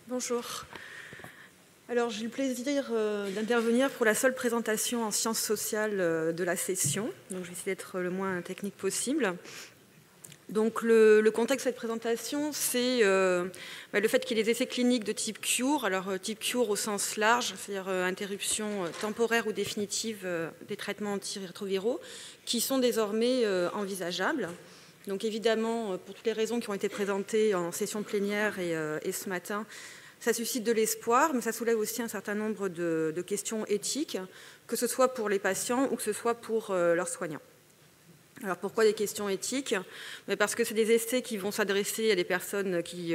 Bonjour. Alors, j'ai le plaisir d'intervenir pour la seule présentation en sciences sociales de la session. Donc, je vais essayer d'être le moins technique possible. Donc, le contexte de cette présentation, c'est le fait qu'il y ait des essais cliniques de type CURE. Alors, type CURE au sens large, c'est-à-dire interruption temporaire ou définitive des traitements antirétroviraux, qui sont désormais envisageables. Donc évidemment, pour toutes les raisons qui ont été présentées en session plénière et ce matin, ça suscite de l'espoir, mais ça soulève aussi un certain nombre de questions éthiques, que ce soit pour les patients ou que ce soit pour leurs soignants. Alors pourquoi des questions éthiques? Parce que c'est des essais qui vont s'adresser à des personnes qui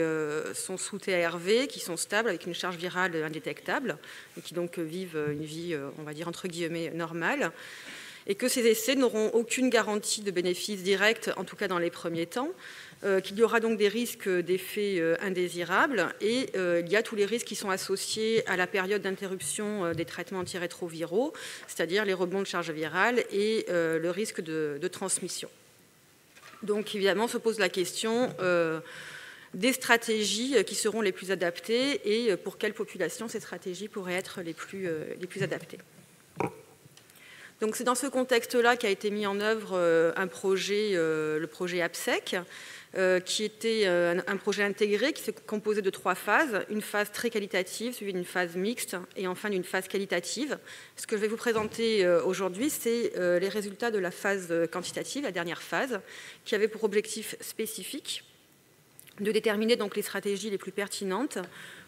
sont sous TARV, qui sont stables, avec une charge virale indétectable, et qui donc vivent une vie, on va dire, entre guillemets, normale. Et que ces essais n'auront aucune garantie de bénéfice direct, en tout cas dans les premiers temps, qu'il y aura donc des risques d'effets indésirables, et il y a tous les risques qui sont associés à la période d'interruption des traitements antirétroviraux, c'est-à-dire les rebonds de charge virale et le risque de transmission. Donc évidemment se pose la question des stratégies qui seront les plus adaptées et pour quelle population ces stratégies pourraient être les plus adaptées. Donc c'est dans ce contexte-là qu'a été mis en œuvre un projet, le projet APSEC, qui était un projet intégré qui se composait de 3 phases, une phase très qualitative, suivie d'une phase mixte et enfin d'une phase qualitative. Ce que je vais vous présenter aujourd'hui, c'est les résultats de la phase quantitative, la dernière phase, qui avait pour objectif spécifique de déterminer donc les stratégies les plus pertinentes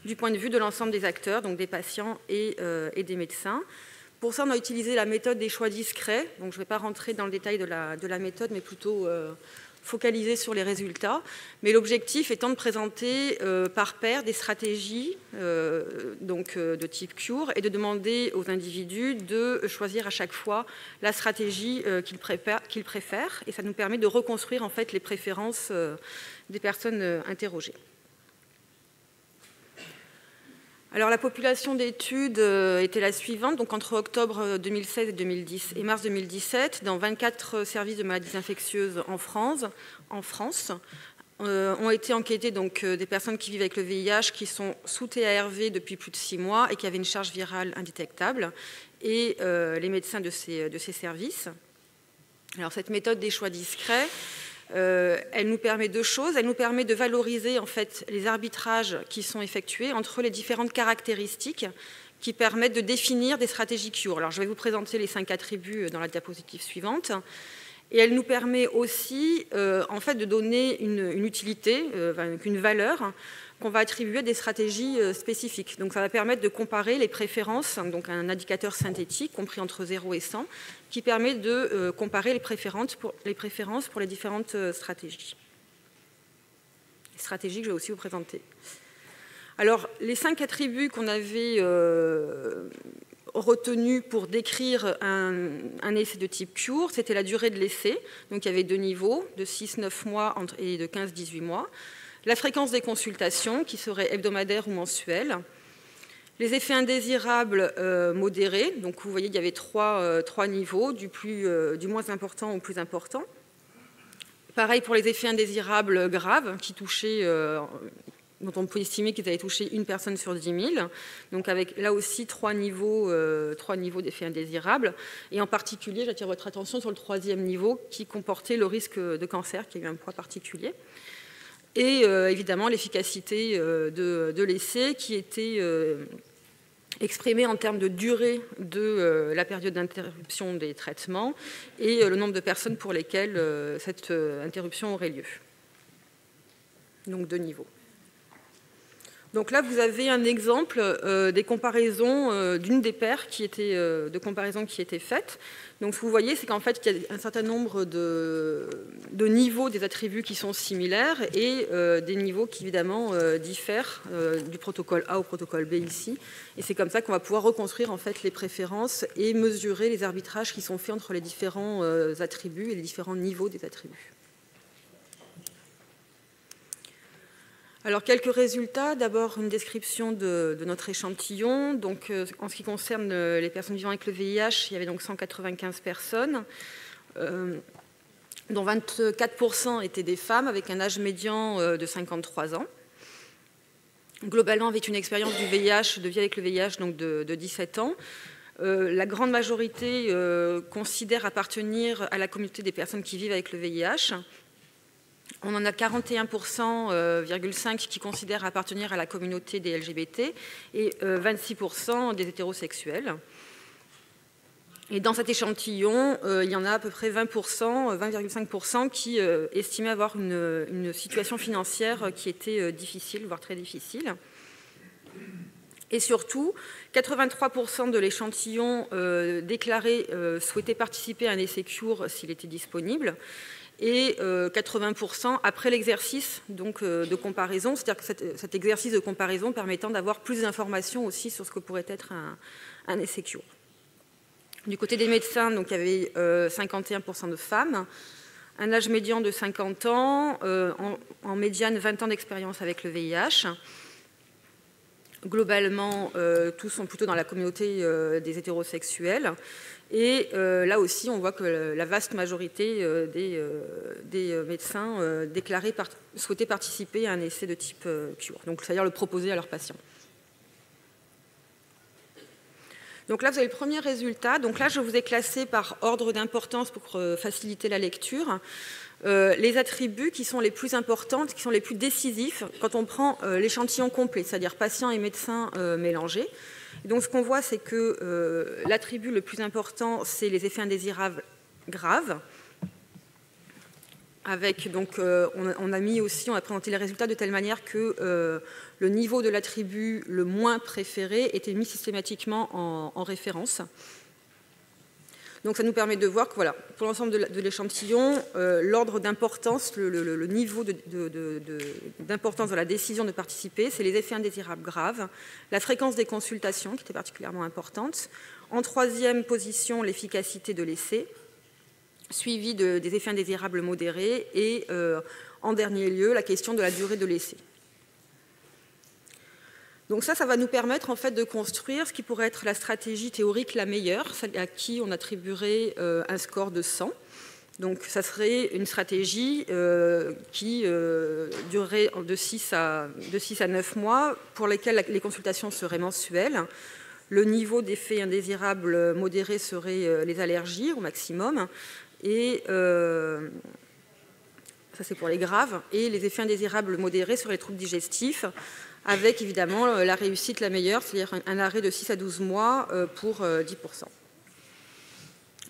du point de vue de l'ensemble des acteurs, donc des patients et des médecins. Pour ça, on a utilisé la méthode des choix discrets. Donc, je ne vais pas rentrer dans le détail de la méthode, mais plutôt focaliser sur les résultats. Mais l'objectif étant de présenter par paire des stratégies de type CURE et de demander aux individus de choisir à chaque fois la stratégie qu'ils préfèrent. Et ça nous permet de reconstruire en fait les préférences des personnes interrogées. Alors, la population d'études était la suivante. Donc, entre octobre 2016 et mars 2017, dans 24 services de maladies infectieuses en France, ont été enquêtées donc, des personnes qui vivent avec le VIH, qui sont sous TARV depuis plus de 6 mois et qui avaient une charge virale indétectable, et les médecins de ces services. Alors, cette méthode des choix discrets, elle nous permet 2 choses. Elle nous permet de valoriser en fait les arbitrages qui sont effectués entre les différentes caractéristiques qui permettent de définir des stratégies CURE. Alors, je vais vous présenter les 5 attributs dans la diapositive suivante. Et elle nous permet aussi en fait, de donner une utilité, une valeur qu'on va attribuer à des stratégies spécifiques. Donc, ça va permettre de comparer les préférences, donc un indicateur synthétique compris entre 0 et 100, qui permet de comparer les préférences pour les différentes stratégies. Les stratégies que je vais aussi vous présenter. Alors, les 5 attributs qu'on avait retenus pour décrire un essai de type CURE, c'était la durée de l'essai. Donc, il y avait 2 niveaux, de 6-9 mois et de 15-18 mois. La fréquence des consultations, qui serait hebdomadaire ou mensuelle. Les effets indésirables modérés. Donc, vous voyez, il y avait 3 niveaux, du moins important au plus important. Pareil pour les effets indésirables graves, qui touchaient, dont on peut estimer qu'ils avaient touché une personne sur 10 000. Donc, avec là aussi 3 niveaux d'effets indésirables. Et en particulier, j'attire votre attention sur le 3e niveau, qui comportait le risque de cancer, qui a eu un poids particulier. Et évidemment, l'efficacité de l'essai qui était exprimée en termes de durée de la période d'interruption des traitements et le nombre de personnes pour lesquelles cette interruption aurait lieu. Donc, 2 niveaux. Donc là, vous avez un exemple des comparaisons d'une des paires de comparaisons qui étaient faites. Donc, ce que vous voyez, c'est qu'en fait, il y a un certain nombre de niveaux des attributs qui sont similaires et des niveaux qui, évidemment, diffèrent du protocole A au protocole B ici. Et c'est comme ça qu'on va pouvoir reconstruire, en fait, les préférences et mesurer les arbitrages qui sont faits entre les différents attributs et les différents niveaux des attributs. Alors, quelques résultats. D'abord, une description de notre échantillon. Donc, en ce qui concerne les personnes vivant avec le VIH, il y avait donc 195 personnes. dont 24% étaient des femmes, avec un âge médian de 53 ans. Globalement, avec une expérience du VIH, de vie avec le VIH, donc de 17 ans. La grande majorité considère appartenir à la communauté des personnes qui vivent avec le VIH. On en a 41,5% qui considèrent appartenir à la communauté des LGBT et 26% des hétérosexuels. Et dans cet échantillon, il y en a à peu près 20,5% qui estimaient avoir une situation financière qui était difficile, voire très difficile. Et surtout, 83% de l'échantillon déclaré souhaitaient participer à un essai cure s'il était disponible, et 80% après l'exercice de comparaison, c'est-à-dire que cet exercice de comparaison permettant d'avoir plus d'informations aussi sur ce que pourrait être un essai cure. Du côté des médecins, donc, il y avait 51% de femmes, un âge médian de 50 ans, en médiane 20 ans d'expérience avec le VIH. Globalement, tous sont plutôt dans la communauté des hétérosexuels. Et là aussi, on voit que la vaste majorité des médecins souhaitaient participer à un essai de type cure, donc c'est-à-dire le proposer à leurs patients. Donc là, vous avez le premier résultat. Donc là, je vous ai classé par ordre d'importance pour faciliter la lecture. Les attributs qui sont les plus importants, qui sont les plus décisifs quand on prend l'échantillon complet, c'est-à-dire patients et médecins mélangés. Et donc ce qu'on voit, c'est que l'attribut le plus important, c'est les effets indésirables graves. Avec, donc, on a présenté les résultats de telle manière que le niveau de l'attribut le moins préféré était mis systématiquement en référence. Donc ça nous permet de voir que voilà, pour l'ensemble de l'échantillon, l'ordre d'importance, le niveau d'importance de la décision de participer, c'est les effets indésirables graves, la fréquence des consultations qui était particulièrement importante, en troisième position l'efficacité de l'essai, suivi des effets indésirables modérés et en dernier lieu la question de la durée de l'essai. Donc ça va nous permettre en fait de construire ce qui pourrait être la stratégie théorique la meilleure, celle à qui on attribuerait un score de 100. Donc ça serait une stratégie qui durerait de 6 à 9 mois, pour lesquelles les consultations seraient mensuelles. Le niveau d'effets indésirables modérés serait les allergies au maximum, et ça c'est pour les graves, et les effets indésirables modérés seraient les troubles digestifs, avec évidemment la réussite la meilleure, c'est-à-dire un arrêt de 6 à 12 mois pour 10%.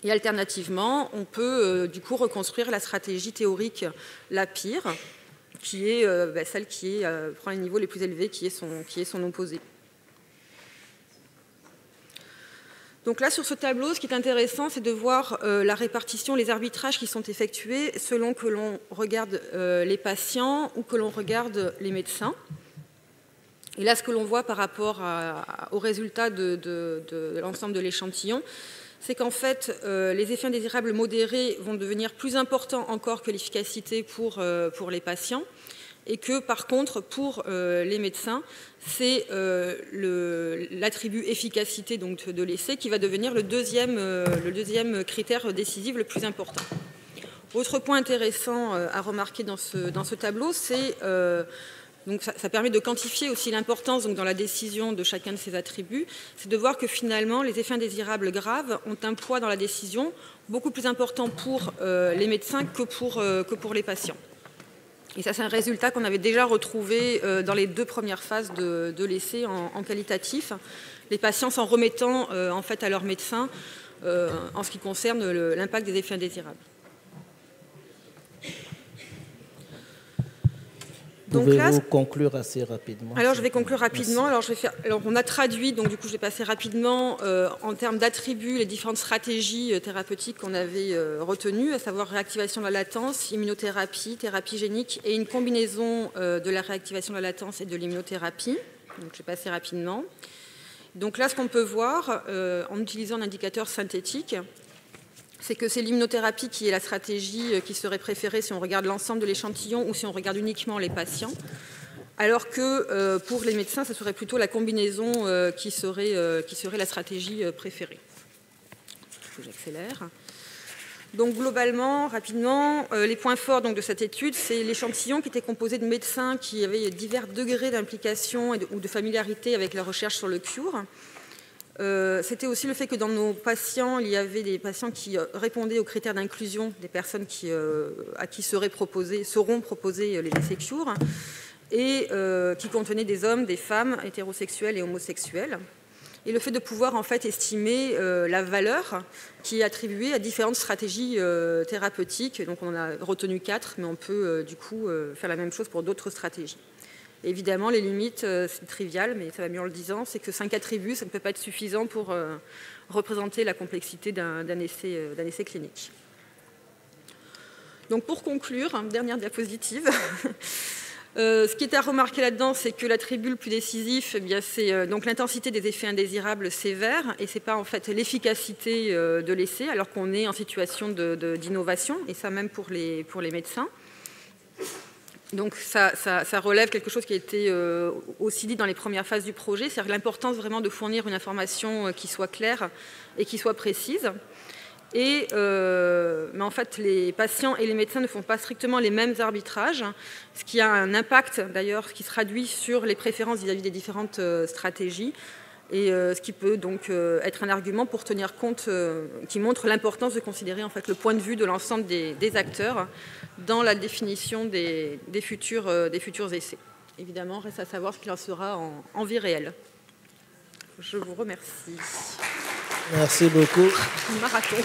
Et alternativement, on peut du coup reconstruire la stratégie théorique la pire, qui est celle qui prend les niveaux les plus élevés, qui est son opposé. Donc là, sur ce tableau, ce qui est intéressant, c'est de voir la répartition, les arbitrages qui sont effectués selon que l'on regarde les patients ou que l'on regarde les médecins. Et là, ce que l'on voit par rapport aux résultats de l'ensemble de l'échantillon, c'est qu'en fait, les effets indésirables modérés vont devenir plus importants encore que l'efficacité pour les patients, et que par contre, pour les médecins, c'est l'attribut efficacité donc, de l'essai qui va devenir le deuxième critère décisif le plus important. Autre point intéressant à remarquer dans ce tableau, c'est donc ça permet de quantifier aussi l'importance dans la décision de chacun de ces attributs, c'est de voir que finalement les effets indésirables graves ont un poids dans la décision beaucoup plus important pour les médecins que pour les patients. Et ça, c'est un résultat qu'on avait déjà retrouvé dans les 2 premières phases de l'essai en qualitatif, les patients s'en remettant en fait à leur médecin en ce qui concerne l'impact des effets indésirables. Pouvez-vous conclure assez rapidement? Alors, je vais conclure rapidement. Alors, on a traduit, donc du coup, je vais passer rapidement en termes d'attributs les différentes stratégies thérapeutiques qu'on avait retenues, à savoir réactivation de la latence, immunothérapie, thérapie génique et une combinaison de la réactivation de la latence et de l'immunothérapie. Donc, je vais passer rapidement. Donc là, ce qu'on peut voir en utilisant un indicateur synthétique, c'est que c'est l'immunothérapie qui est la stratégie qui serait préférée si on regarde l'ensemble de l'échantillon ou si on regarde uniquement les patients, alors que pour les médecins, ce serait plutôt la combinaison qui serait la stratégie préférée. J'accélère. Donc globalement, rapidement, les points forts donc, de cette étude, c'est l'échantillon qui était composé de médecins qui avaient divers degrés d'implication ou de familiarité avec la recherche sur le cure. C'était aussi le fait que dans nos patients, il y avait des patients qui répondaient aux critères d'inclusion des personnes à qui seront proposés les essais cure, et qui contenaient des hommes, des femmes hétérosexuels et homosexuels. Et le fait de pouvoir en fait estimer la valeur qui est attribuée à différentes stratégies thérapeutiques. Donc on en a retenu 4, mais on peut du coup faire la même chose pour d'autres stratégies. Et évidemment, les limites, c'est trivial, mais ça va mieux en le disant, c'est que 5 attributs, ça ne peut pas être suffisant pour représenter la complexité d'un essai clinique. Donc pour conclure, dernière diapositive. Ce qui est à remarquer là-dedans, c'est que l'attribut le plus décisif, c'est donc l'intensité des effets indésirables sévères, et ce n'est pas en fait l'efficacité de l'essai, alors qu'on est en situation d'innovation, et ça même pour les médecins. Donc ça relève quelque chose qui a été aussi dit dans les premières phases du projet, c'est-à-dire l'importance vraiment de fournir une information qui soit claire et qui soit précise. Mais en fait, les patients et les médecins ne font pas strictement les mêmes arbitrages, ce qui a un impact d'ailleurs qui se traduit sur les préférences vis-à-vis des différentes stratégies, et ce qui peut donc être un argument pour tenir compte, qui montre l'importance de considérer en fait le point de vue de l'ensemble des acteurs dans la définition des futurs essais. Évidemment, reste à savoir ce qu'il en sera en vie réelle. Je vous remercie. Merci beaucoup. Marathon.